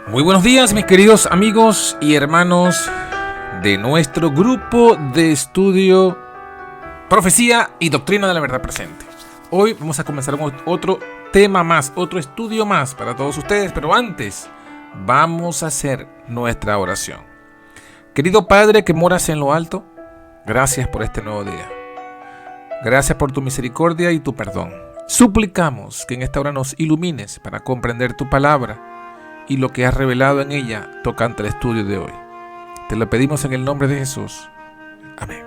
Muy buenos días, mis queridos amigos y hermanos de nuestro grupo de estudio Profecía y Doctrina de la Verdad Presente. Hoy vamos a comenzar con otro tema más, otro estudio más para todos ustedes, pero antes vamos a hacer nuestra oración. Querido Padre que moras en lo alto, gracias por este nuevo día. Gracias por tu misericordia y tu perdón. Suplicamos que en esta hora nos ilumines para comprender tu palabra y lo que has revelado en ella tocante al estudio de hoy. Te lo pedimos en el nombre de Jesús. Amén.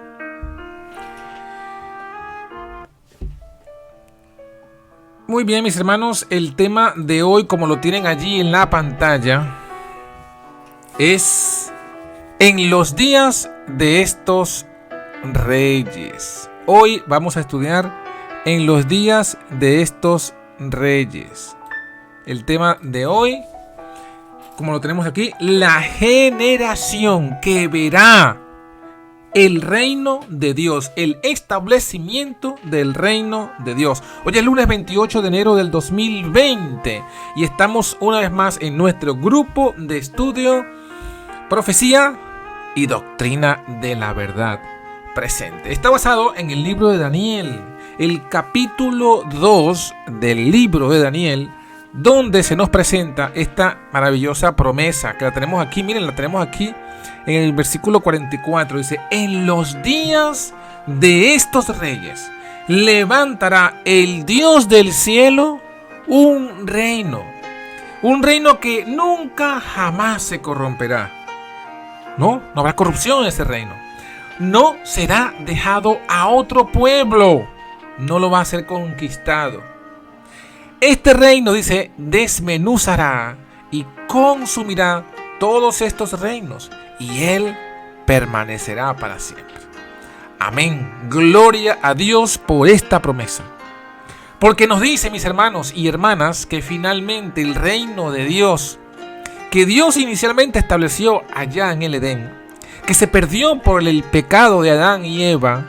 Muy bien, mis hermanos, el tema de hoy, como lo tienen allí en la pantalla, es en los días de estos reyes. Hoy vamos a estudiar en los días de estos reyes. El tema de hoy, como lo tenemos aquí, la generación que verá el reino de Dios, el establecimiento del reino de Dios. Hoy es lunes 28 de enero del 2020 y estamos una vez más en nuestro grupo de estudio Profecía y Doctrina de la Verdad Presente. Está basado en el libro de Daniel, el capítulo 2 del libro de Daniel, donde se nos presenta esta maravillosa promesa que la tenemos aquí. Miren, la tenemos aquí en el versículo 44. Dice: en los días de estos reyes levantará el Dios del cielo un reino que nunca jamás se corromperá. No habrá corrupción en ese reino. No será dejado a otro pueblo, no lo va a ser conquistado. Este reino, dice, desmenuzará y consumirá todos estos reinos, y él permanecerá para siempre. Amén. Gloria a Dios por esta promesa. Porque nos dice, mis hermanos y hermanas, que finalmente el reino de Dios, que Dios inicialmente estableció allá en el Edén, que se perdió por el pecado de Adán y Eva,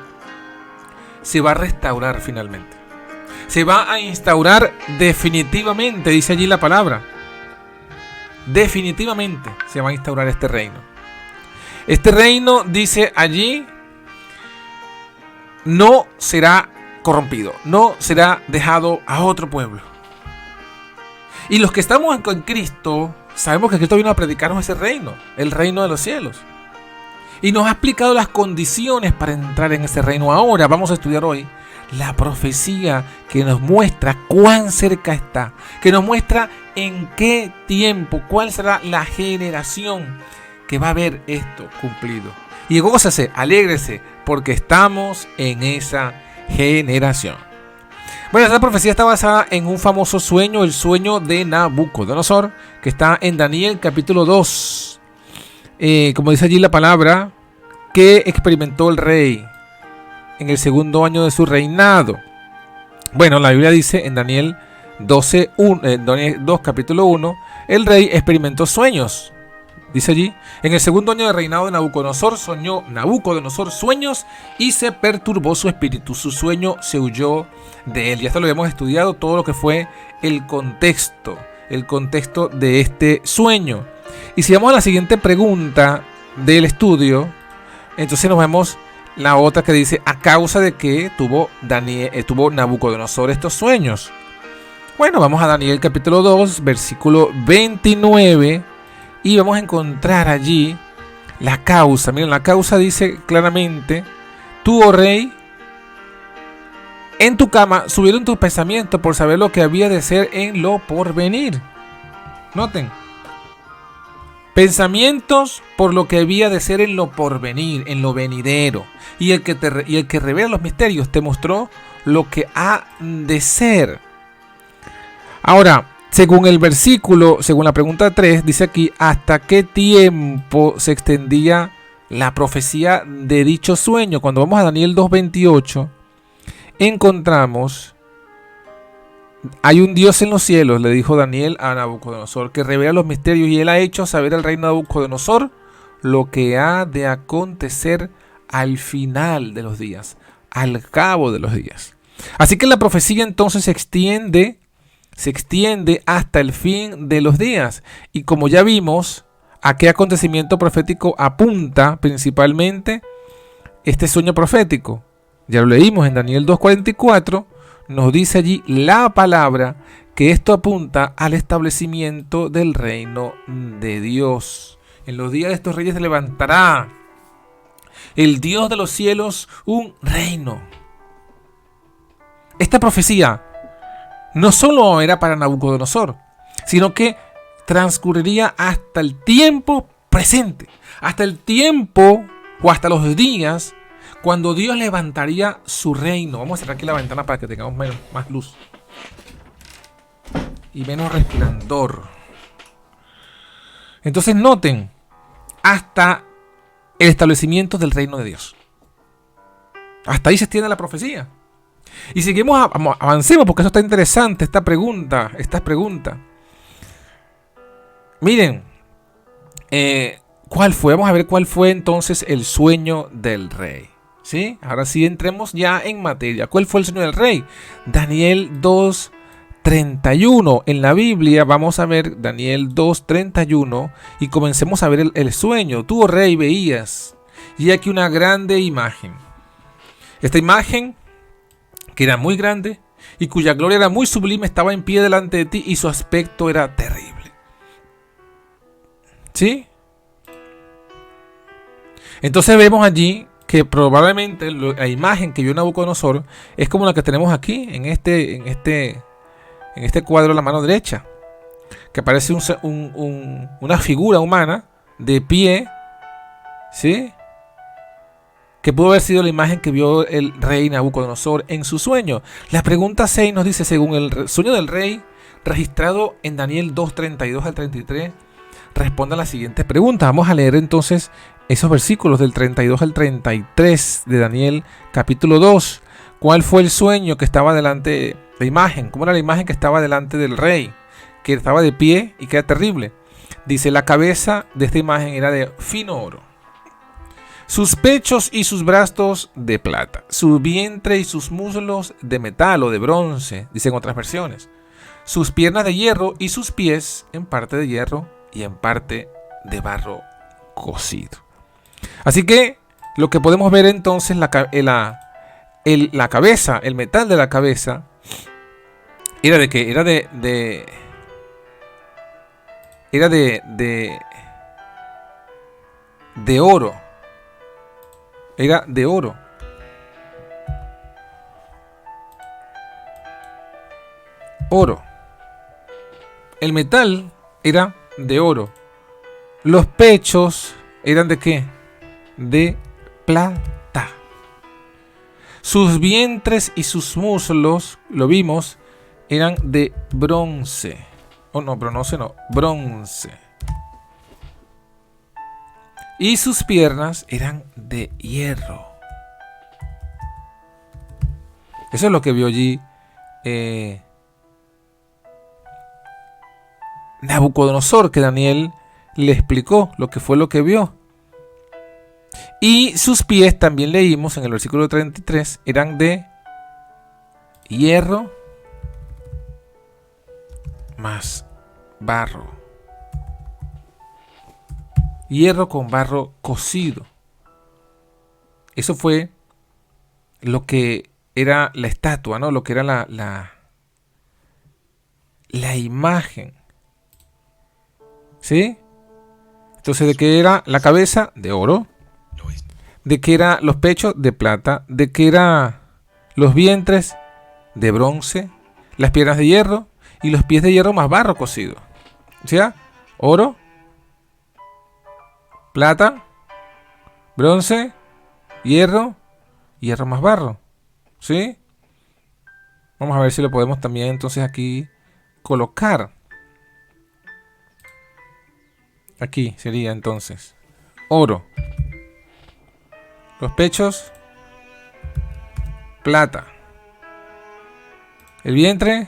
se va a restaurar finalmente. Se va a instaurar definitivamente, dice allí la palabra. Definitivamente se va a instaurar este reino. Este reino, dice allí, no será corrompido, no será dejado a otro pueblo. Y los que estamos en Cristo, sabemos que Cristo vino a predicarnos ese reino, el reino de los cielos. Y nos ha explicado las condiciones para entrar en ese reino. Ahora vamos a estudiar hoy la profecía que nos muestra cuán cerca está, que nos muestra en qué tiempo, cuál será la generación que va a ver esto cumplido. Y gózase, alégrese, porque estamos en esa generación. Bueno, esta profecía está basada en un famoso sueño, el sueño de Nabucodonosor, que está en Daniel capítulo 2. Como dice allí la palabra, que experimentó el rey en el segundo año de su reinado. Bueno, la Biblia dice en Daniel 2 capítulo 1, el rey experimentó sueños. Dice allí: en el segundo año de reinado de Nabucodonosor, soñó Nabucodonosor sueños y se perturbó su espíritu. Su sueño se huyó de él. Ya esto lo hemos estudiado, todo lo que fue el contexto de este sueño. Y si vamos a la siguiente pregunta del estudio, entonces nos vemos la otra que dice: ¿a causa de qué tuvo Nabucodonosor estos sueños? Bueno, vamos a Daniel capítulo 2, versículo 29, y vamos a encontrar allí la causa. Miren, la causa dice claramente: tú, oh rey, en tu cama subieron tus pensamientos por saber lo que había de ser en lo porvenir. Noten. Pensamientos por lo que había de ser en lo porvenir, en lo venidero. Y el que revela los misterios te mostró lo que ha de ser. Ahora, según el versículo, según la pregunta 3, dice aquí: ¿hasta qué tiempo se extendía la profecía de dicho sueño? Cuando vamos a Daniel 2:28, encontramos: hay un Dios en los cielos, le dijo Daniel a Nabucodonosor, que revela los misterios, y él ha hecho saber al rey Nabucodonosor lo que ha de acontecer al final de los días, al cabo de los días. Así que la profecía entonces se extiende se extiende hasta el fin de los días. Y como ya vimos, ¿a qué acontecimiento profético apunta principalmente este sueño profético? Ya lo leímos en Daniel 2:44, nos dice allí la palabra que esto apunta al establecimiento del reino de Dios. En los días de estos reyes se levantará el Dios de los cielos un reino. Esta profecía no solo era para Nabucodonosor, sino que transcurriría hasta el tiempo presente, hasta el tiempo o hasta los días cuando Dios levantaría su reino. Vamos a cerrar aquí la ventana para que tengamos más luz y menos resplandor. Entonces noten, hasta el establecimiento del reino de Dios. Hasta ahí se extiende la profecía. Y seguimos, avancemos porque eso está interesante, esta pregunta. Miren, ¿cuál fue? Vamos a ver cuál fue entonces el sueño del rey. ¿Sí? Ahora sí entremos ya en materia. ¿Cuál fue el sueño del rey? Daniel 2:31. En la Biblia vamos a ver Daniel 2:31 y comencemos a ver el sueño. Tú, oh rey, veías, y aquí una grande imagen. Esta imagen, que era muy grande y cuya gloria era muy sublime, estaba en pie delante de ti y su aspecto era terrible. ¿Sí? Entonces vemos allí que probablemente la imagen que vio Nabucodonosor es como la que tenemos aquí en este cuadro a la mano derecha, que aparece una figura humana de pie, ¿sí? Que pudo haber sido la imagen que vio el rey Nabucodonosor en su sueño. La pregunta 6 nos dice, según el sueño del rey registrado en Daniel 2:32 al 33, responde a la siguiente pregunta. Vamos a leer entonces esos versículos del 32 al 33 de Daniel capítulo 2. ¿Cuál fue el sueño que estaba delante, la imagen? ¿Cómo era la imagen que estaba delante del rey? Que estaba de pie y que era terrible. Dice, la cabeza de esta imagen era de fino oro, sus pechos y sus brazos de plata, su vientre y sus muslos de metal o de bronce, dicen otras versiones, sus piernas de hierro y sus pies en parte de hierro y en parte de barro cocido. Así que lo que podemos ver entonces, la cabeza, el metal de la cabeza, era de qué? Era de oro. Era de oro. Oro. El metal era de oro. Los pechos eran de qué? De plata. Sus vientres y sus muslos, lo vimos, eran de bronce. Oh, no, bronce no, bronce. Y sus piernas eran de hierro. Eso es lo que vio allí Nabucodonosor, que Daniel le explicó lo que fue lo que vio. Y sus pies, también leímos en el versículo 33, eran de hierro más barro. Hierro con barro cocido. Eso fue lo que era la estatua, ¿no? Lo que era la imagen. ¿Sí? Entonces, ¿de qué era la cabeza? De oro. ¿De qué eran los pechos? De plata. ¿De qué eran los vientres? De bronce. Las piernas de hierro. Y los pies de hierro más barro cocido. O sea, oro, plata, bronce, hierro más barro. ¿Sí? Vamos a ver si lo podemos también entonces aquí colocar. Aquí sería entonces oro. Los pechos, plata. El vientre,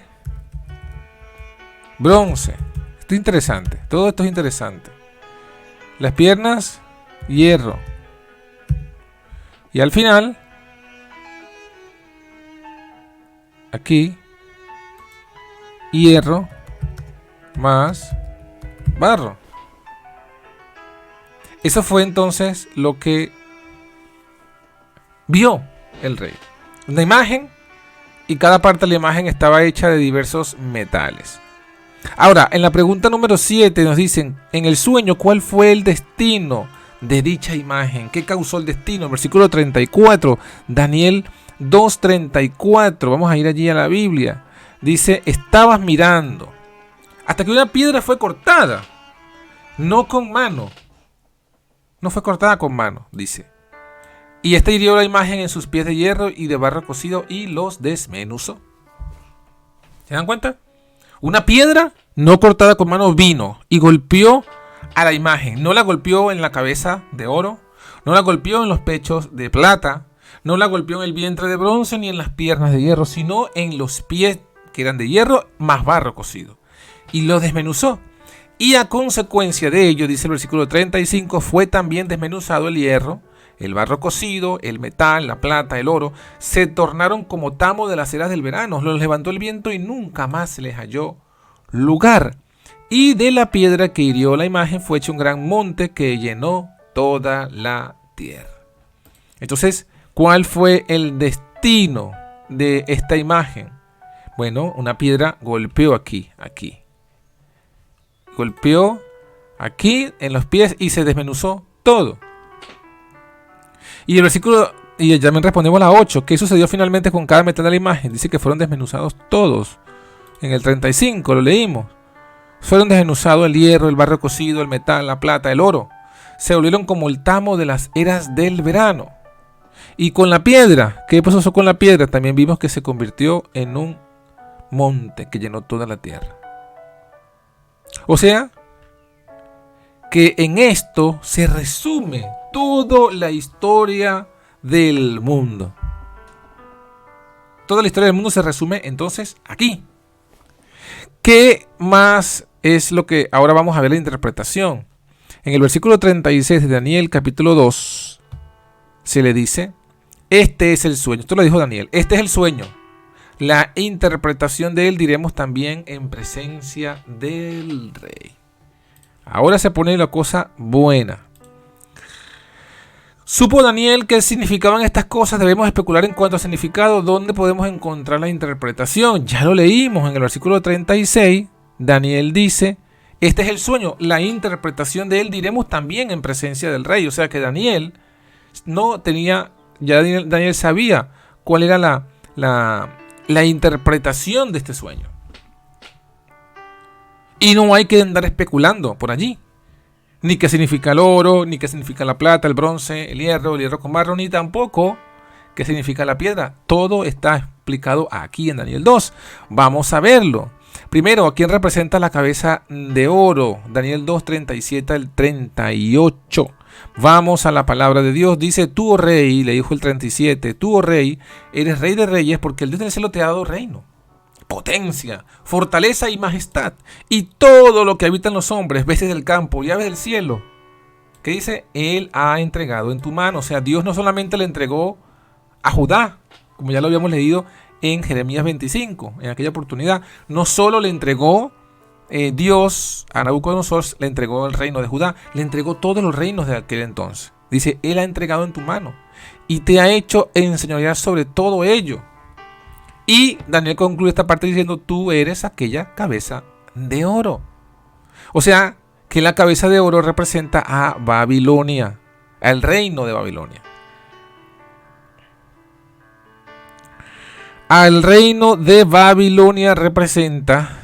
bronce. Esto es interesante. Todo esto es interesante. Las piernas, hierro. Y al final, aquí, hierro más barro. Eso fue entonces lo que vio el rey. Una imagen, y cada parte de la imagen estaba hecha de diversos metales. Ahora, en la pregunta número 7 nos dicen, en el sueño, ¿cuál fue el destino de dicha imagen? ¿Qué causó el destino? Versículo 34, Daniel 2:34. Vamos a ir allí a la Biblia. Dice, estabas mirando hasta que una piedra fue cortada, no con mano. No fue cortada con mano, dice. Y este hirió la imagen en sus pies de hierro y de barro cocido y los desmenuzó. ¿Se dan cuenta? Una piedra no cortada con mano vino y golpeó a la imagen. No la golpeó en la cabeza de oro, no la golpeó en los pechos de plata, no la golpeó en el vientre de bronce ni en las piernas de hierro, sino en los pies que eran de hierro más barro cocido. Y los desmenuzó. Y a consecuencia de ello, dice el versículo 35, fue también desmenuzado el hierro, el barro cocido, el metal, la plata, el oro, se tornaron como tamo de las eras del verano, los levantó el viento y nunca más se les halló lugar. Y de la piedra que hirió la imagen fue hecho un gran monte que llenó toda la tierra. Entonces, ¿cuál fue el destino de esta imagen? Bueno, una piedra golpeó aquí. Golpeó aquí en los pies y se desmenuzó todo. Y el versículo, y ya me respondemos a la 8, ¿qué sucedió finalmente con cada metal de la imagen? Dice que fueron desmenuzados todos. En el 35 lo leímos. Fueron desmenuzados el hierro, el barro cocido, el metal, la plata, el oro. Se volvieron como el tamo de las eras del verano. Y con la piedra, ¿qué pasó con la piedra? También vimos que se convirtió en un monte que llenó toda la tierra. O sea, que en esto se resume toda la historia del mundo. Toda la historia del mundo se resume entonces aquí. ¿Qué más es lo que ahora vamos a ver la interpretación? En el versículo 36 de Daniel capítulo 2 se le dice, este es el sueño. Esto lo dijo Daniel, este es el sueño. La interpretación de él diremos también en presencia del rey. Ahora se pone la cosa buena. ¿Supo Daniel qué significaban estas cosas? Debemos especular en cuanto a significado. ¿Dónde podemos encontrar la interpretación? Ya lo leímos en el versículo 36. Daniel dice, este es el sueño. La interpretación de él diremos también en presencia del rey. O sea que Daniel no tenía, ya Daniel sabía cuál era la interpretación de este sueño. Y no hay que andar especulando por allí. Ni qué significa el oro, ni qué significa la plata, el bronce, el hierro con barro, ni tampoco qué significa la piedra. Todo está explicado aquí en Daniel 2. Vamos a verlo. Primero, ¿a quién representa la cabeza de oro? Daniel 2, 37 al 38. Vamos a la palabra de Dios. Dice, tú, oh rey, le dijo el 37, tú, oh rey, eres rey de reyes porque el Dios del cielo te ha dado reino, potencia, fortaleza y majestad, y todo lo que habitan los hombres, bestias del campo y aves del cielo. ¿Qué dice? Él ha entregado en tu mano. O sea, Dios no solamente le entregó a Judá, como ya lo habíamos leído en Jeremías 25, en aquella oportunidad. No solo le entregó Dios a Nabucodonosor, le entregó el reino de Judá, le entregó todos los reinos de aquel entonces. Dice, Él ha entregado en tu mano y te ha hecho enseñorear sobre todo ello. Y Daniel concluye esta parte diciendo, tú eres aquella cabeza de oro. O sea, que la cabeza de oro representa a Babilonia, al reino de Babilonia. Al reino de Babilonia representa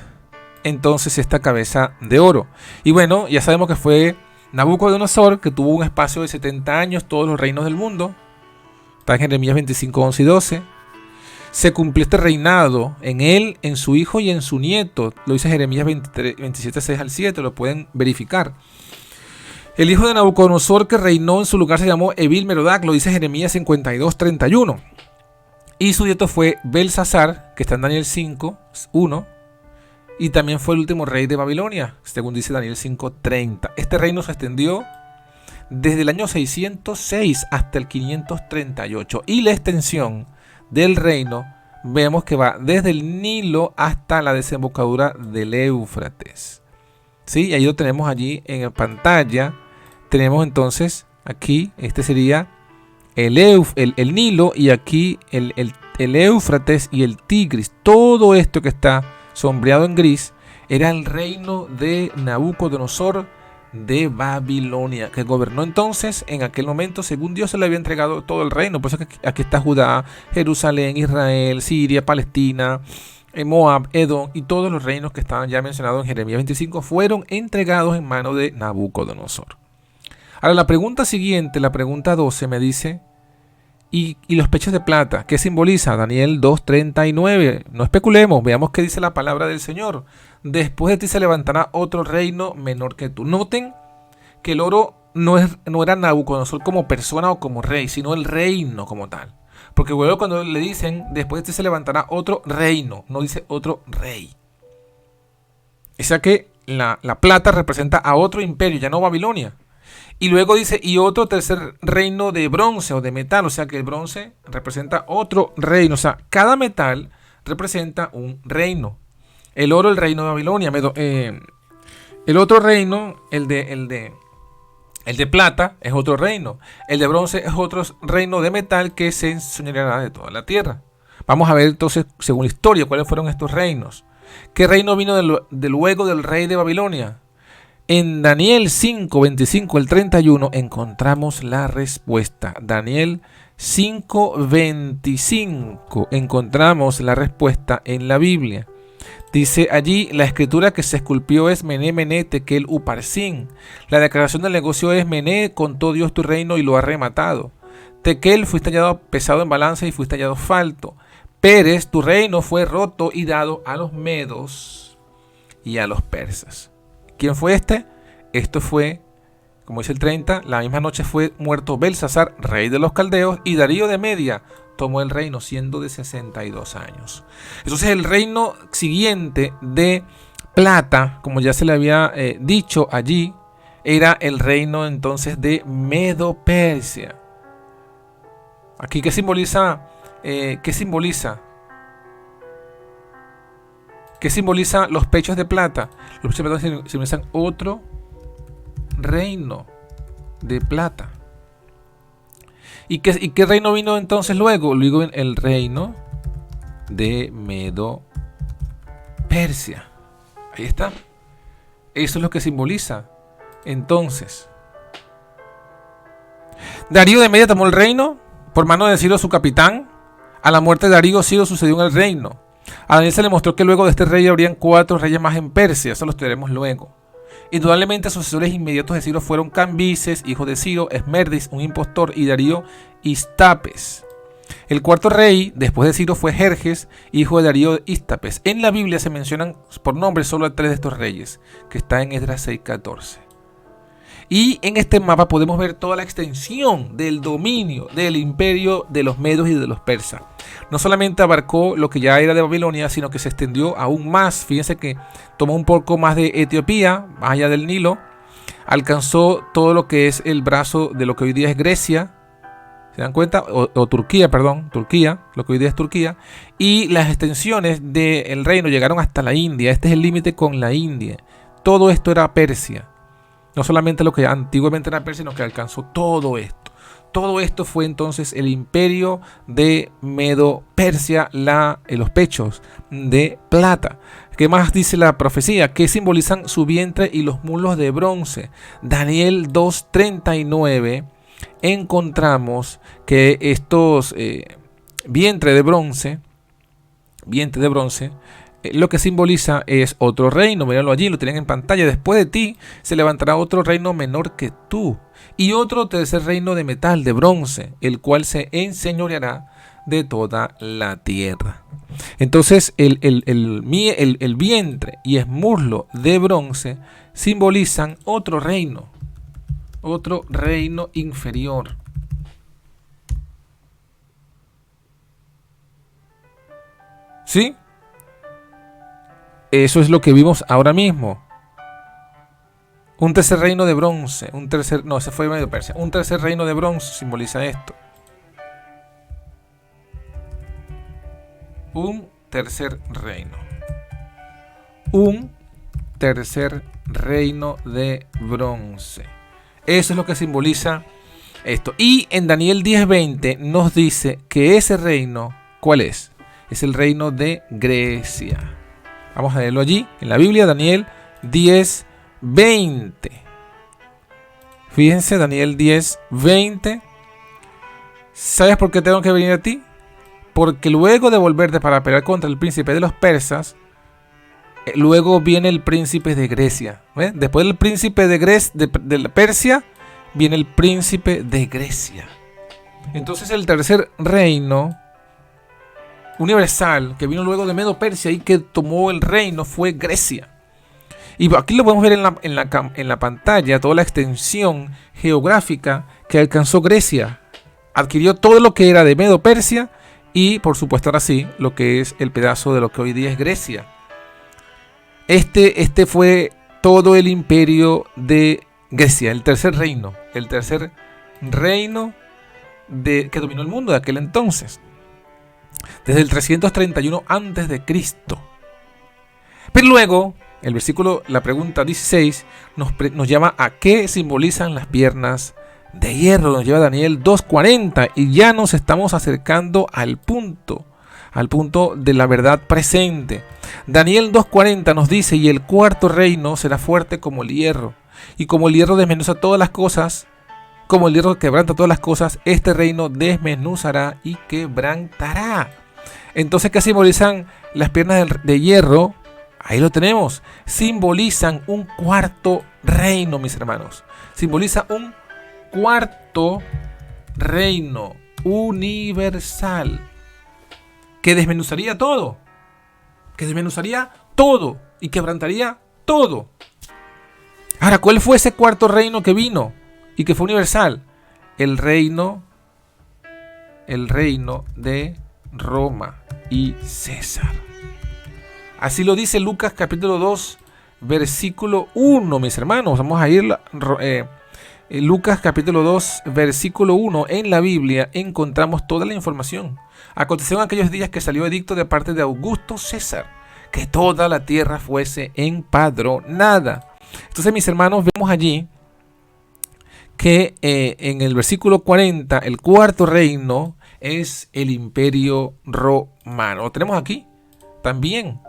entonces esta cabeza de oro. Y bueno, ya sabemos que fue Nabucodonosor, que tuvo un espacio de 70 años, todos los reinos del mundo. Está en Jeremías 25, 11 y 12. Se cumplió este reinado en él, en su hijo y en su nieto. Lo dice Jeremías 27, 6 al 7, lo pueden verificar. El hijo de Nabucodonosor que reinó en su lugar se llamó Evil Merodac, lo dice Jeremías 52, 31. Y su nieto fue Belsasar, que está en Daniel 5, 1. Y también fue el último rey de Babilonia, según dice Daniel 5, 30. Este reino se extendió desde el año 606 hasta el 538. Y la extensión del reino vemos que va desde el Nilo hasta la desembocadura del Éufrates. ¿Sí? Ahí lo tenemos allí en pantalla. Tenemos entonces aquí, este sería el Nilo, y aquí el Éufrates y el Tigris. Todo esto que está sombreado en gris era el reino de Nabucodonosor de Babilonia, que gobernó entonces en aquel momento, según Dios se le había entregado todo el reino. Por eso que aquí está Judá, Jerusalén, Israel, Siria, Palestina, Moab, Edom, y todos los reinos que estaban ya mencionados en Jeremías 25 fueron entregados en manos de Nabucodonosor. Ahora la pregunta siguiente, la pregunta 12, me dice: ¿y los pechos de plata? ¿Qué simboliza? Daniel 2:39. No especulemos, veamos qué dice la palabra del Señor. Después de ti se levantará otro reino menor que tú. Noten que el oro no era Nabucodonosor como persona o como rey, sino el reino como tal. Porque luego cuando le dicen, después de ti se levantará otro reino, no dice otro rey. O sea que la plata representa a otro imperio, ya no Babilonia. Y luego dice, y otro tercer reino de bronce o de metal, o sea que el bronce representa otro reino. O sea, cada metal representa un reino. El oro, el reino de Babilonia. El otro reino, el de plata, es otro reino. El de bronce es otro reino de metal que se enseñoreará de toda la tierra. Vamos a ver entonces, según la historia, cuáles fueron estos reinos. ¿Qué reino vino de luego del rey de Babilonia? En Daniel 5:25 al 31 encontramos la respuesta. Daniel 5:25 encontramos la respuesta en la Biblia. Dice allí, la escritura que se esculpió es Mené, Mené, Tekel, Uparsin. La declaración del negocio es: Mené, contó Dios tu reino y lo ha rematado. Tekel, fuiste hallado pesado en balanza y fuiste hallado falto. Pérez, tu reino fue roto y dado a los medos y a los persas. ¿Quién fue este? Esto fue, como dice el 30, la misma noche fue muerto Belsasar, rey de los caldeos, y Darío de Media tomó el reino siendo de 62 años. Entonces el reino siguiente de plata, como ya se le había dicho allí, era el reino entonces de Medo-Persia. Aquí, ¿qué simboliza? ¿Qué simboliza? ¿Qué simboliza los pechos de plata? Los pechos de plata simbolizan otro reino de plata. ¿Y qué reino vino entonces luego? Luego el reino de Medo-Persia. Ahí está. Eso es lo que simboliza. Entonces, Darío de Media tomó el reino por mano de Ciro, su capitán. A la muerte de Darío, Ciro sucedió en el reino. A Daniel se le mostró que luego de este rey habrían 4 reyes más en Persia. Eso lo estudiaremos luego. Indudablemente, sucesores inmediatos de Ciro fueron Cambises, hijo de Ciro, Esmerdis, un impostor, y Darío Istapes. El cuarto rey, después de Ciro, fue Jerjes, hijo de Darío Istapes. En la Biblia se mencionan por nombre solo a 3 de estos reyes, que está en Esdras 6:14. Y en este mapa podemos ver toda la extensión del dominio del imperio de los medos y de los persas. No solamente abarcó lo que ya era de Babilonia, sino que se extendió aún más. Fíjense que tomó un poco más de Etiopía, más allá del Nilo. Alcanzó todo lo que es el brazo de lo que hoy día es Grecia. ¿Se dan cuenta? O Turquía, perdón. Turquía, lo que hoy día es Turquía. Y las extensiones del reino llegaron hasta la India. Este es el límite con la India. Todo esto era Persia. No solamente lo que antiguamente era Persia, sino que alcanzó todo esto. Todo esto fue entonces el imperio de Medo-Persia, los pechos de plata. ¿Qué más dice la profecía? Que simbolizan su vientre y los muslos de bronce. Daniel 2:39 encontramos que estos vientre de bronce, lo que simboliza es otro reino. Mírenlo allí, lo tienen en pantalla. Después de ti se levantará otro reino menor que tú, y otro tercer reino de metal, de bronce, el cual se enseñoreará de toda la tierra. Entonces el vientre y el muslo de bronce simbolizan otro reino inferior. ¿Sí? Eso es lo que vimos ahora mismo. Un tercer reino de bronce. Ese fue Medio Persia. Un tercer reino de bronce simboliza esto. Un tercer reino. Un tercer reino de bronce. Eso es lo que simboliza esto. Y en Daniel 10:20 nos dice que ese reino, ¿cuál es? Es el reino de Grecia. Vamos a leerlo allí, en la Biblia, Daniel 10:20. Fíjense, Daniel 10:20. ¿Sabes por qué tengo que venir a ti? Porque luego de volverte para pelear contra el príncipe de los persas, luego viene el príncipe de Grecia. ¿Ves? Después del príncipe de la Persia, viene el príncipe de Grecia. Entonces el tercer reino universal que vino luego de Medo-Persia y que tomó el reino fue Grecia. Y aquí lo podemos ver en la pantalla, toda la extensión geográfica que alcanzó Grecia. Adquirió todo lo que era de Medo-Persia y, por supuesto, ahora sí, lo que es el pedazo de lo que hoy día es Grecia. Este fue todo el imperio de Grecia, el tercer reino que dominó el mundo de aquel entonces, desde el 331 a.C. Pero luego, la pregunta 16 nos llama a qué simbolizan las piernas de hierro. Nos lleva Daniel 2:40 y ya nos estamos acercando al punto de la verdad presente. Daniel 2:40 nos dice: y el cuarto reino será fuerte como el hierro, y como el hierro desmenuza todas las cosas, como el hierro quebranta todas las cosas, este reino desmenuzará y quebrantará. Entonces, ¿qué simbolizan las piernas de hierro? Ahí lo tenemos. Simbolizan un cuarto reino, mis hermanos. Simboliza un cuarto reino universal que desmenuzaría todo. Y quebrantaría todo. Ahora, ¿cuál fue ese cuarto reino que vino y que fue universal? El reino de Roma y César. Así lo dice Lucas capítulo 2, versículo 1, mis hermanos. Vamos a ir Lucas capítulo 2, versículo 1. En la Biblia encontramos toda la información. Aconteció en aquellos días que salió edicto de parte de Augusto César, que toda la tierra fuese empadronada. Entonces, mis hermanos, vemos allí que en el versículo 40, el cuarto reino es el imperio romano. Lo tenemos aquí también.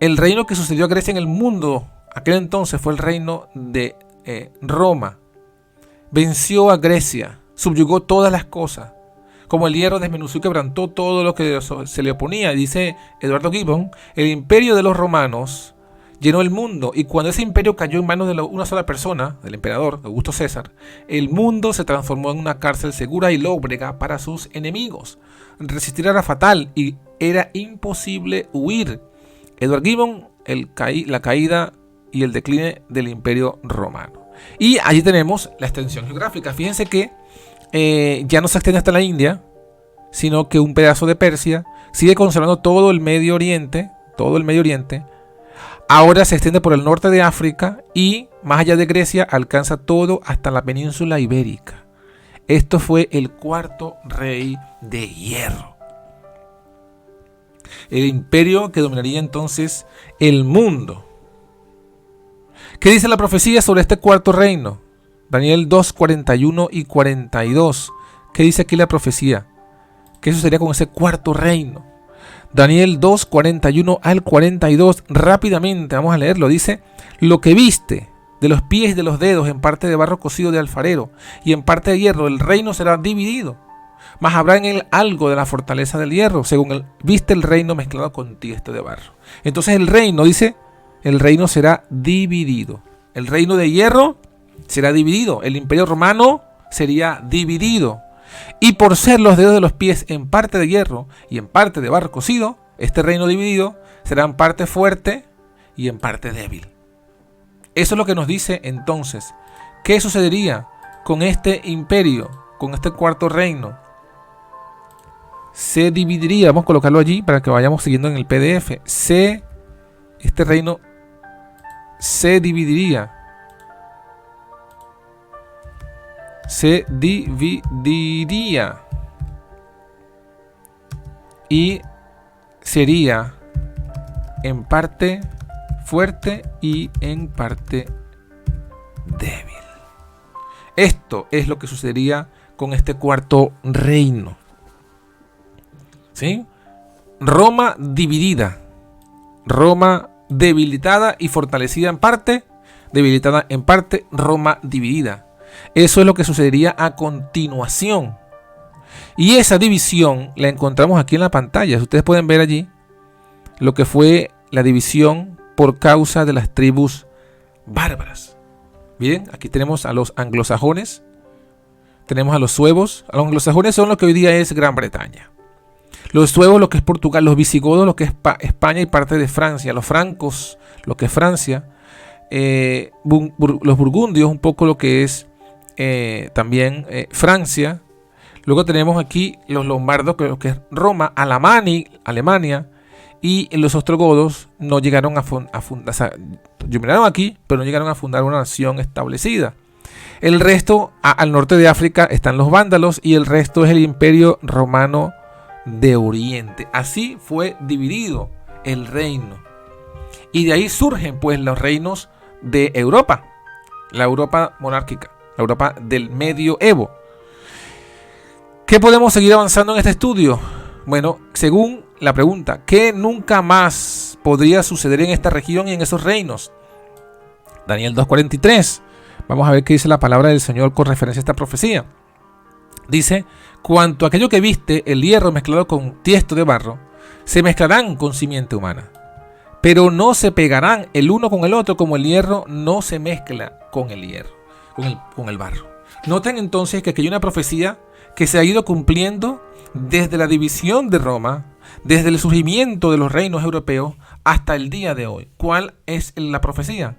El reino que sucedió a Grecia en el mundo aquel entonces fue el reino de Roma. Venció a Grecia, subyugó todas las cosas. Como el hierro desmenuzó y quebrantó todo lo que se le oponía. Dice Eduardo Gibbon: el imperio de los romanos llenó el mundo, y cuando ese imperio cayó en manos de una sola persona, del emperador Augusto César, el mundo se transformó en una cárcel segura y lóbrega para sus enemigos. Resistir era fatal y era imposible huir. Edward Gibbon, la caída y el decline del imperio romano. Y allí tenemos la extensión geográfica. Fíjense que ya no se extiende hasta la India, sino que un pedazo de Persia sigue conservando todo el Medio Oriente. Ahora se extiende por el norte de África y más allá de Grecia alcanza todo hasta la península ibérica. Esto fue el cuarto rey de hierro. El imperio que dominaría entonces el mundo. ¿Qué dice la profecía sobre este cuarto reino? Daniel 2, 41 y 42. ¿Qué dice aquí la profecía? ¿Qué sucedería con ese cuarto reino? Daniel 2, 41 al 42. Rápidamente vamos a leerlo. Dice: lo que viste de los pies y de los dedos en parte de barro cocido de alfarero y en parte de hierro, el reino será dividido. Mas habrá en él algo de la fortaleza del hierro, según viste el reino mezclado con tiesto de barro. Entonces el reino, dice, el reino será dividido. El reino de hierro será dividido. El imperio romano sería dividido. Y por ser los dedos de los pies en parte de hierro y en parte de barro cocido, este reino dividido será en parte fuerte y en parte débil. Eso es lo que nos dice entonces. ¿Qué sucedería con este imperio, con este cuarto reino? Se dividiría, vamos a colocarlo allí para que vayamos siguiendo en el PDF. Este reino se dividiría. Se dividiría. Y sería en parte fuerte y en parte débil. Esto es lo que sucedería con este cuarto reino. ¿Sí? Roma dividida. Roma debilitada y fortalecida en parte. Debilitada en parte. Roma dividida. Eso es lo que sucedería a continuación. Y esa división la encontramos aquí en la pantalla. Ustedes pueden ver allí lo que fue la división por causa de las tribus bárbaras. Miren, aquí tenemos a los anglosajones, tenemos a los suevos. Los anglosajones son lo que hoy día es Gran Bretaña. Los suevos, lo que es Portugal. Los visigodos, lo que es España y parte de Francia. Los francos, lo que es Francia. Los burgundios, un poco lo que es también Francia. Luego tenemos aquí los lombardos, que es Roma, Alemania, y los ostrogodos no llegaron a fundar, o sea, dominaron aquí, pero no llegaron a fundar una nación establecida. El resto, al norte de África, están los vándalos, y el resto es el Imperio Romano de Oriente. Así fue dividido el reino. Y de ahí surgen pues los reinos de Europa, la Europa monárquica, la Europa del medioevo. ¿Qué podemos seguir avanzando en este estudio? Bueno, según la pregunta, ¿qué nunca más podría suceder en esta región y en esos reinos? Daniel 2:43. Vamos a ver qué dice la palabra del Señor con referencia a esta profecía. Dice: cuanto a aquello que viste, el hierro mezclado con tiesto de barro, se mezclarán con simiente humana, pero no se pegarán el uno con el otro, como el hierro no se mezcla con el hierro, con el barro. Noten entonces que aquí hay una profecía que se ha ido cumpliendo desde la división de Roma, desde el surgimiento de los reinos europeos hasta el día de hoy. ¿Cuál es la profecía?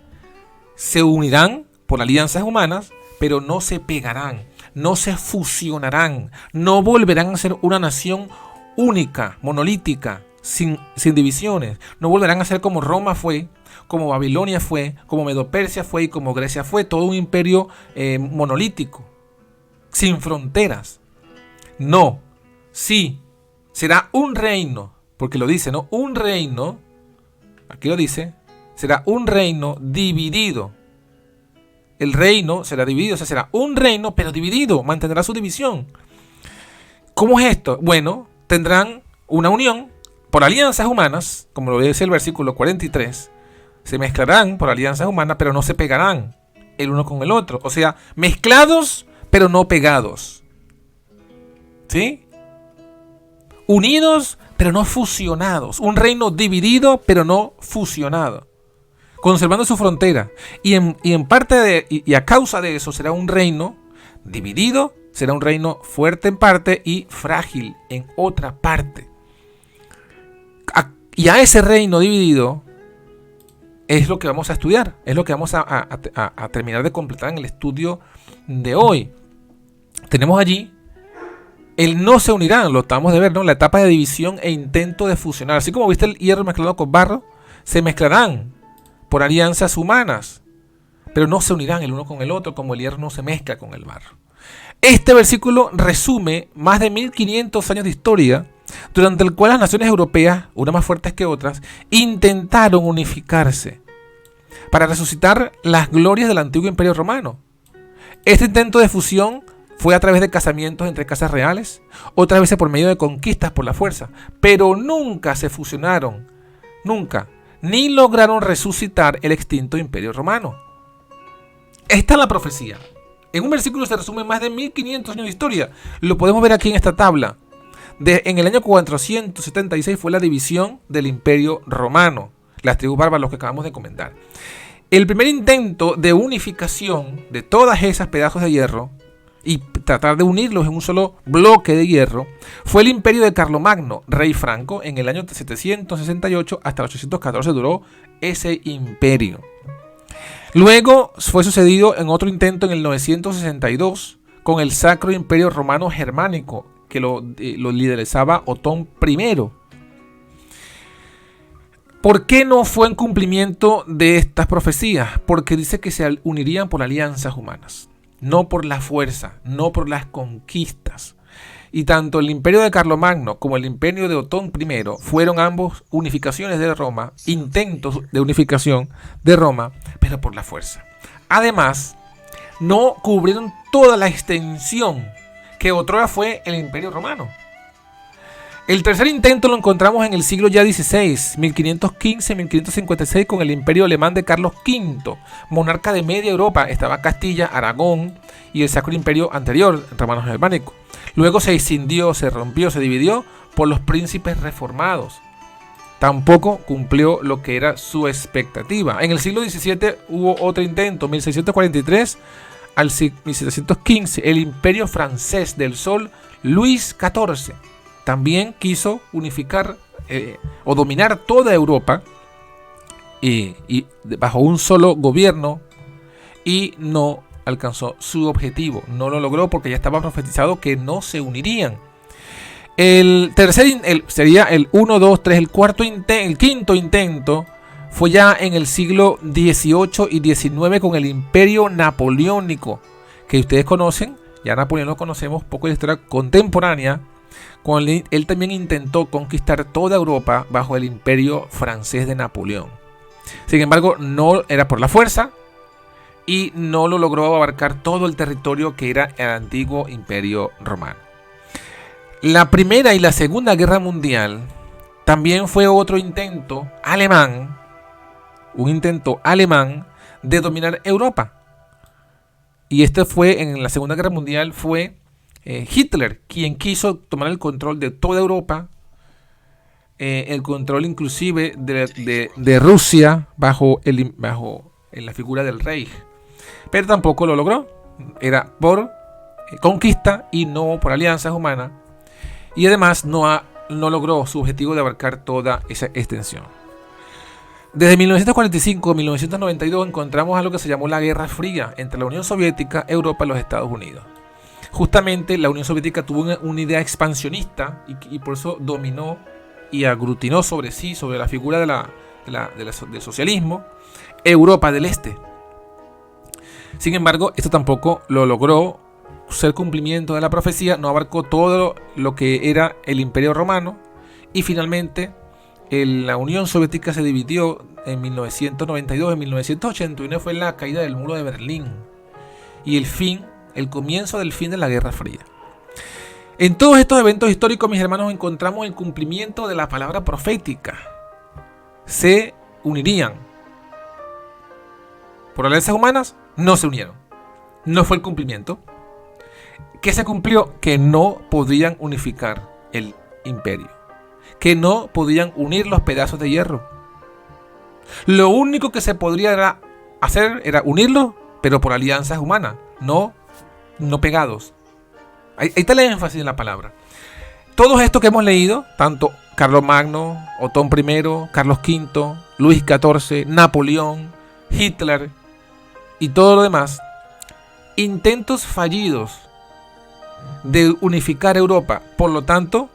Se unirán por alianzas humanas, pero no se pegarán, no se fusionarán, no volverán a ser una nación única, monolítica, sin divisiones. No volverán a ser como Roma fue, como Babilonia fue, como Medo-Persia fue y como Grecia fue, todo un imperio monolítico, sin fronteras. No, sí, será un reino, porque lo dice, ¿no? Un reino, aquí lo dice, será un reino dividido. El reino será dividido, o sea, será un reino pero dividido, mantendrá su división. ¿Cómo es esto? Bueno, tendrán una unión por alianzas humanas, como lo dice el versículo 43, se mezclarán por alianzas humanas, pero no se pegarán el uno con el otro, o sea, mezclados pero no pegados. ¿Sí? Unidos pero no fusionados. Un reino dividido pero no fusionado, conservando su frontera. Y en parte y a causa de eso será un reino dividido, será un reino fuerte en parte y frágil en otra parte. Y a ese reino dividido es lo que vamos a estudiar, es lo que vamos a terminar de completar en el estudio de hoy. Tenemos allí el no se unirán, lo acabamos de ver, ¿no? La etapa de división e intento de fusionar. Así como viste el hierro mezclado con barro, se mezclarán por alianzas humanas, pero no se unirán el uno con el otro, como el hierro no se mezcla con el barro. Este versículo resume más de 1500 años de historia, durante el cual las naciones europeas, unas más fuertes que otras, intentaron unificarse para resucitar las glorias del antiguo imperio romano. Este intento de fusión fue a través de casamientos entre casas reales, otras veces por medio de conquistas por la fuerza, pero nunca se fusionaron, nunca, ni lograron resucitar el extinto imperio romano. Esta es la profecía. En un versículo se resume más de 1500 años de historia. Lo podemos ver aquí en esta tabla. En el año 476 fue la división del imperio romano, las tribus bárbaras, los que acabamos de comentar. El primer intento de unificación de todas esas pedazos de hierro y tratar de unirlos en un solo bloque de hierro fue el imperio de Carlomagno, rey franco, en el año 768 hasta 814 duró ese imperio. Luego fue sucedido en otro intento en el 962 con el Sacro Imperio Romano Germánico, que lo liderizaba Otón I. ¿Por qué no fue en cumplimiento de estas profecías? Porque dice que se unirían por alianzas humanas, no por la fuerza, no por las conquistas. Y tanto el imperio de Carlomagno como el imperio de Otón I fueron ambos unificaciones de Roma, intentos de unificación de Roma, pero por la fuerza. Además, no cubrieron toda la extensión que otrora fue el imperio romano. El tercer intento lo encontramos en el siglo ya XVI, 1515-1556, con el imperio alemán de Carlos V, monarca de media Europa. Estaba Castilla, Aragón y el Sacro Imperio anterior, romano germánico. Luego se escindió, se rompió, se dividió por los príncipes reformados. Tampoco cumplió lo que era su expectativa. En el siglo XVII hubo otro intento, 1643 al 1715, el imperio francés del Sol, Luis XIV. También quiso unificar o dominar toda Europa y bajo un solo gobierno, y no alcanzó su objetivo. No lo logró porque ya estaba profetizado que no se unirían. El tercer sería el 1, 2, 3, el quinto intento fue ya en el siglo XVIII y XIX con el imperio napoleónico, que ustedes conocen. Ya Napoleón lo conocemos poco de la historia contemporánea, cuando él también intentó conquistar toda Europa bajo el imperio francés de Napoleón. Sin embargo, no era por la fuerza y no lo logró abarcar todo el territorio que era el antiguo imperio romano. La Primera y la Segunda Guerra Mundial también fue otro intento alemán, de dominar Europa. Y este fue, en la Segunda Guerra Mundial, fue Hitler quien quiso tomar el control de toda Europa, el control inclusive de Rusia en la figura del Reich. Pero tampoco lo logró. Era por conquista y no por alianzas humanas. Y además no logró su objetivo de abarcar toda esa extensión. Desde 1945 a 1992 encontramos algo que se llamó la Guerra Fría entre la Unión Soviética, Europa y los Estados Unidos. Justamente la Unión Soviética tuvo una idea expansionista y por eso dominó y aglutinó sobre sí, sobre la figura del socialismo, Europa del Este. Sin embargo, esto tampoco lo logró ser cumplimiento de la profecía, no abarcó todo lo que era el Imperio Romano, y finalmente la Unión Soviética se dividió en 1992. En 1981 fue la caída del muro de Berlín y el comienzo del fin de la Guerra Fría. En todos estos eventos históricos, mis hermanos, encontramos el cumplimiento de la palabra profética. Se unirían. Por alianzas humanas, no se unieron. No fue el cumplimiento. ¿Qué se cumplió? Que no podían unificar el imperio. Que no podían unir los pedazos de hierro. Lo único que se podría hacer era unirlos, pero por alianzas humanas, no pegados. Ahí está el énfasis en la palabra. Todos estos que hemos leído, tanto Carlomagno, Otón I, Carlos V, Luis XIV, Napoleón, Hitler y todo lo demás, intentos fallidos de unificar Europa. Por lo tanto,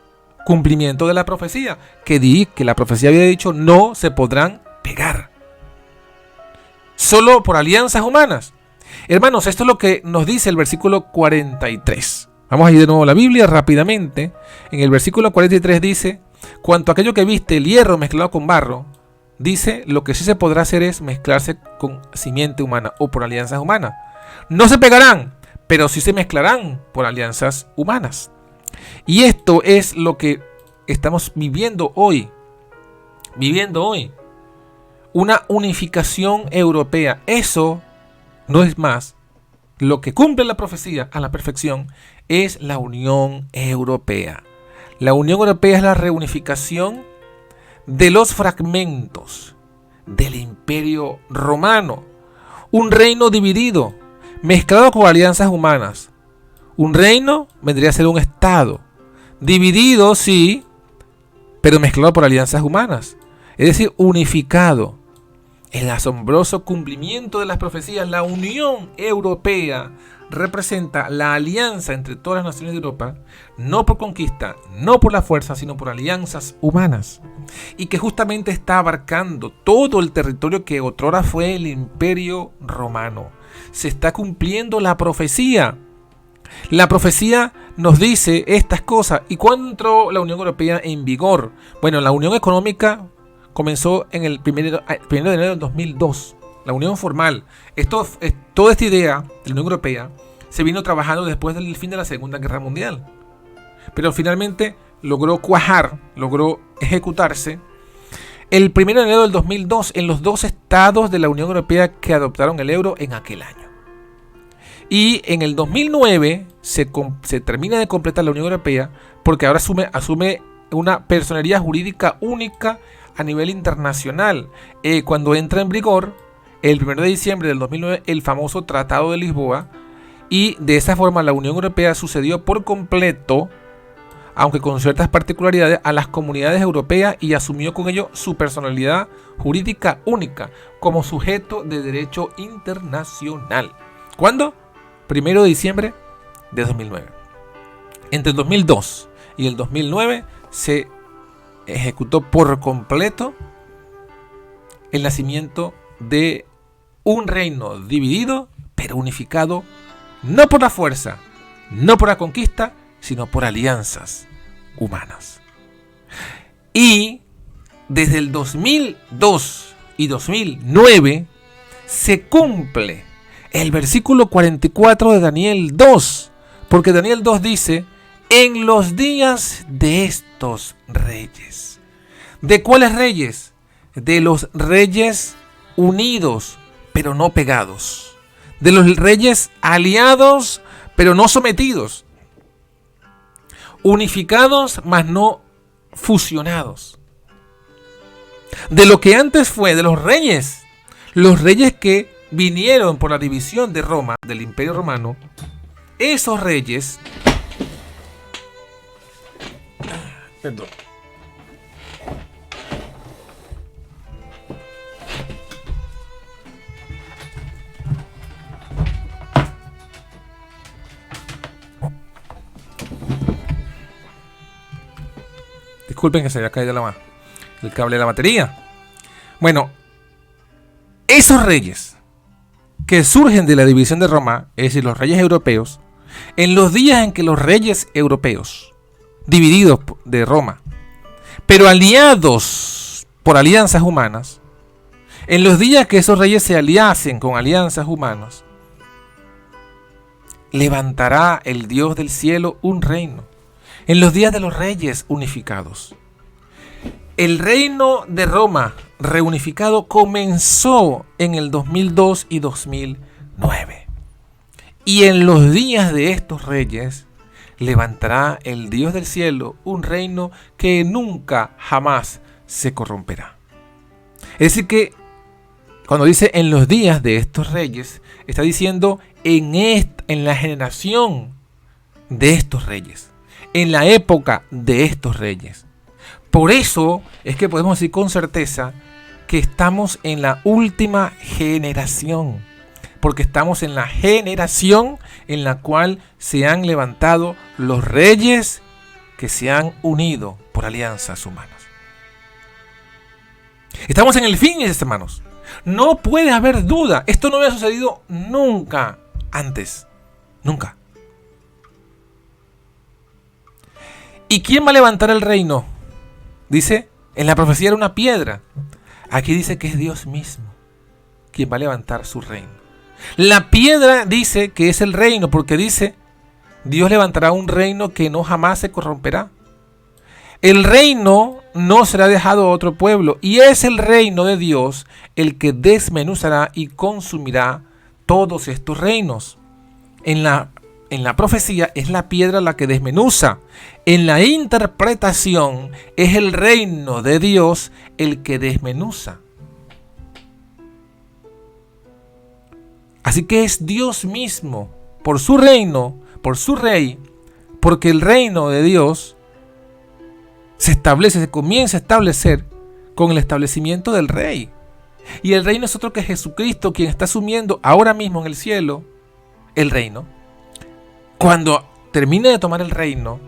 cumplimiento de la profecía, que la profecía había dicho no se podrán pegar. Solo por alianzas humanas. Hermanos, esto es lo que nos dice el versículo 43. Vamos a ir de nuevo a la Biblia rápidamente. En el versículo 43 dice: cuanto a aquello que viste, el hierro mezclado con barro, dice, lo que sí se podrá hacer es mezclarse con simiente humana o por alianzas humanas. No se pegarán, pero sí se mezclarán por alianzas humanas. Y esto es lo que estamos viviendo hoy. Una unificación europea. Eso no es más. Lo que cumple la profecía a la perfección es la Unión Europea. La Unión Europea es la reunificación de los fragmentos del Imperio Romano. Un reino dividido, mezclado con alianzas humanas. Un reino vendría a ser un estado. Dividido, sí, pero mezclado por alianzas humanas. Es decir, unificado. El asombroso cumplimiento de las profecías, la Unión Europea, representa la alianza entre todas las naciones de Europa, no por conquista, no por la fuerza, sino por alianzas humanas. Y que justamente está abarcando todo el territorio que otrora fue el Imperio Romano. Se está cumpliendo la profecía. La profecía nos dice estas cosas. ¿Y cuándo entró la Unión Europea en vigor? Bueno, la Unión Económica comenzó en el 1 de enero del 2002. La Unión Formal. Toda esta idea de la Unión Europea se vino trabajando después del fin de la Segunda Guerra Mundial. Pero finalmente logró cuajar, logró ejecutarse el 1 de enero del 2002 en los 2 estados de la Unión Europea que adoptaron el euro en aquel año. Y en el 2009 se termina de completar la Unión Europea porque ahora asume una personería jurídica única a nivel internacional. Cuando entra en vigor el 1 de diciembre del 2009 el famoso Tratado de Lisboa, y de esa forma la Unión Europea sucedió por completo, aunque con ciertas particularidades, a las comunidades europeas y asumió con ello su personalidad jurídica única como sujeto de derecho internacional. ¿Cuándo? 1 de diciembre de 2009. Entre el 2002 y el 2009 se ejecutó por completo el nacimiento de un reino dividido pero unificado, no por la fuerza, no por la conquista, sino por alianzas humanas. Y desde el 2002 y 2009 se cumple el versículo 44 de Daniel 2, porque Daniel 2 dice: en los días de estos reyes. ¿De cuáles reyes? De los reyes unidos, pero no pegados. De los reyes aliados, pero no sometidos. Unificados, mas no fusionados. De lo que antes fue de los reyes que vinieron por la división de Roma, del Imperio Romano, esos reyes, perdón, disculpen que se había caído el cable de la batería. Bueno, esos reyes que surgen de la división de Roma, es decir, los reyes europeos, en los días en que los reyes europeos, divididos de Roma, pero aliados por alianzas humanas, en los días que esos reyes se aliasen con alianzas humanas, levantará el Dios del cielo un reino. En los días de los reyes unificados, el reino de Roma reunificado comenzó en el 2002 y 2009. Y en los días de estos reyes levantará el Dios del cielo un reino que nunca jamás se corromperá. Es decir que cuando dice en los días de estos reyes, está diciendo en la generación de estos reyes, en la época de estos reyes. Por eso es que podemos decir con certeza que estamos en la última generación, porque estamos en la generación en la cual se han levantado los reyes que se han unido por alianzas humanas. Estamos en el fin, mis hermanos. No puede haber duda. Esto no había sucedido nunca antes. Nunca. ¿Y quién va a levantar el reino? Dice, en la profecía era una piedra. Aquí dice que es Dios mismo quien va a levantar su reino. La piedra dice que es el reino, porque dice, Dios levantará un reino que no jamás se corromperá. El reino no será dejado a otro pueblo, y es el reino de Dios el que desmenuzará y consumirá todos estos reinos. En la profecía es la piedra la que desmenuza. En la interpretación es el reino de Dios el que desmenuza. Así que es Dios mismo, por su reino, por su rey, porque el reino de Dios se comienza a establecer con el establecimiento del rey. Y el reino es otro que Jesucristo, quien está asumiendo ahora mismo en el cielo el reino. Cuando termine de tomar el reino,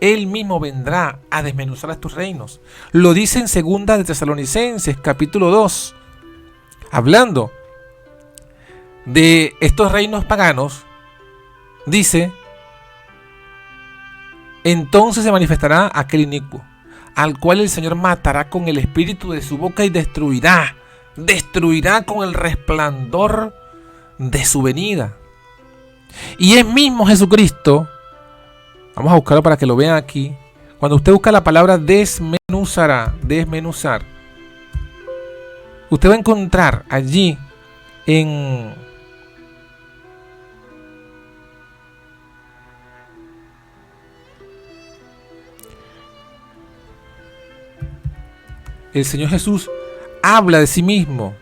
Él mismo vendrá a desmenuzar estos reinos. Lo dice en 2 de Tesalonicenses, capítulo 2, hablando de estos reinos paganos. Dice Entonces se manifestará aquel inicuo, al cual el Señor matará con el espíritu de su boca y destruirá con el resplandor de su venida. Y es mismo Jesucristo, vamos a buscarlo para que lo vean aquí. Cuando usted busca la palabra desmenuzar, usted va a encontrar allí en el Señor Jesús habla de sí mismo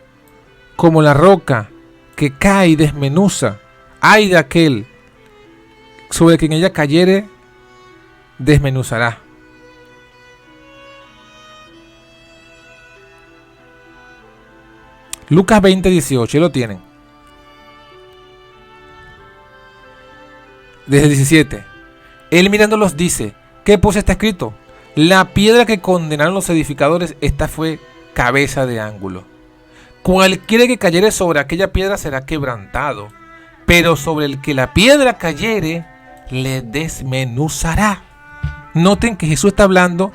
como la roca que cae y desmenuza. Ay de aquel sobre quien ella cayere, desmenuzará. Lucas 20:18, lo tienen. Desde el 17. Él mirándolos dice: ¿qué pues está escrito? La piedra que condenaron los edificadores, esta fue cabeza de ángulo. Cualquiera que cayere sobre aquella piedra será quebrantado, pero sobre el que la piedra cayere, le desmenuzará. Noten que Jesús está hablando,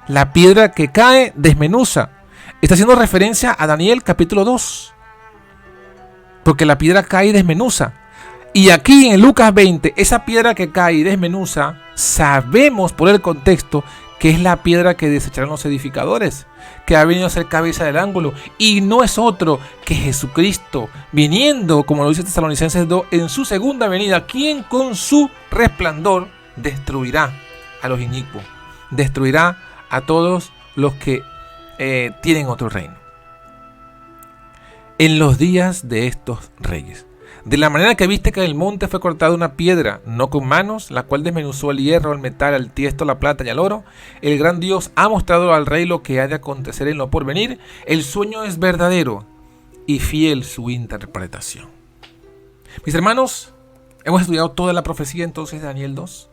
la piedra que cae desmenuza. Está haciendo referencia a Daniel capítulo 2. Porque la piedra cae y desmenuza. Y aquí en Lucas 20, esa piedra que cae y desmenuza, sabemos por el contexto que es la piedra que desecharon los edificadores, que ha venido a ser cabeza del ángulo, y no es otro que Jesucristo, viniendo, como lo dice Tesalonicenses 2, en su segunda venida, quien con su resplandor destruirá a los inicuos, destruirá a todos los que tienen otro reino. En los días de estos reyes, de la manera que viste que del monte fue cortada una piedra, no con manos, la cual desmenuzó el hierro, el metal, el tiesto, la plata y el oro, el gran Dios ha mostrado al rey lo que ha de acontecer en lo porvenir. El sueño es verdadero y fiel su interpretación. Mis hermanos, hemos estudiado toda la profecía entonces de Daniel 2.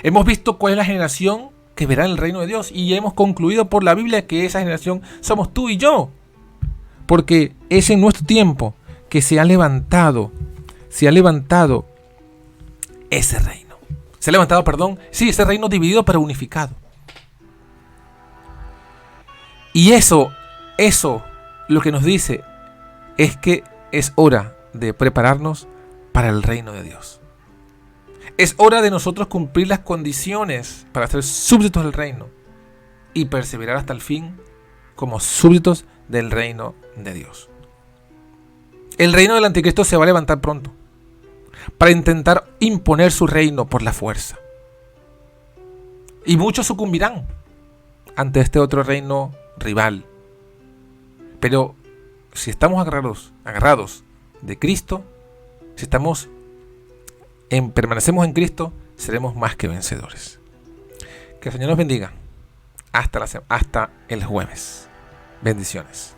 Hemos visto cuál es la generación que verá el reino de Dios y hemos concluido por la Biblia que esa generación somos tú y yo. Porque es en nuestro tiempo que se ha levantado ese reino. Se ha levantado, ese reino dividido pero unificado. Y eso lo que nos dice es que es hora de prepararnos para el reino de Dios. Es hora de nosotros cumplir las condiciones para ser súbditos del reino y perseverar hasta el fin como súbditos del reino de Dios. El reino del anticristo se va a levantar pronto para intentar imponer su reino por la fuerza. Y muchos sucumbirán ante este otro reino rival. Pero si estamos agarrados de Cristo, si permanecemos en Cristo, seremos más que vencedores. Que el Señor nos bendiga. Hasta el jueves. Bendiciones.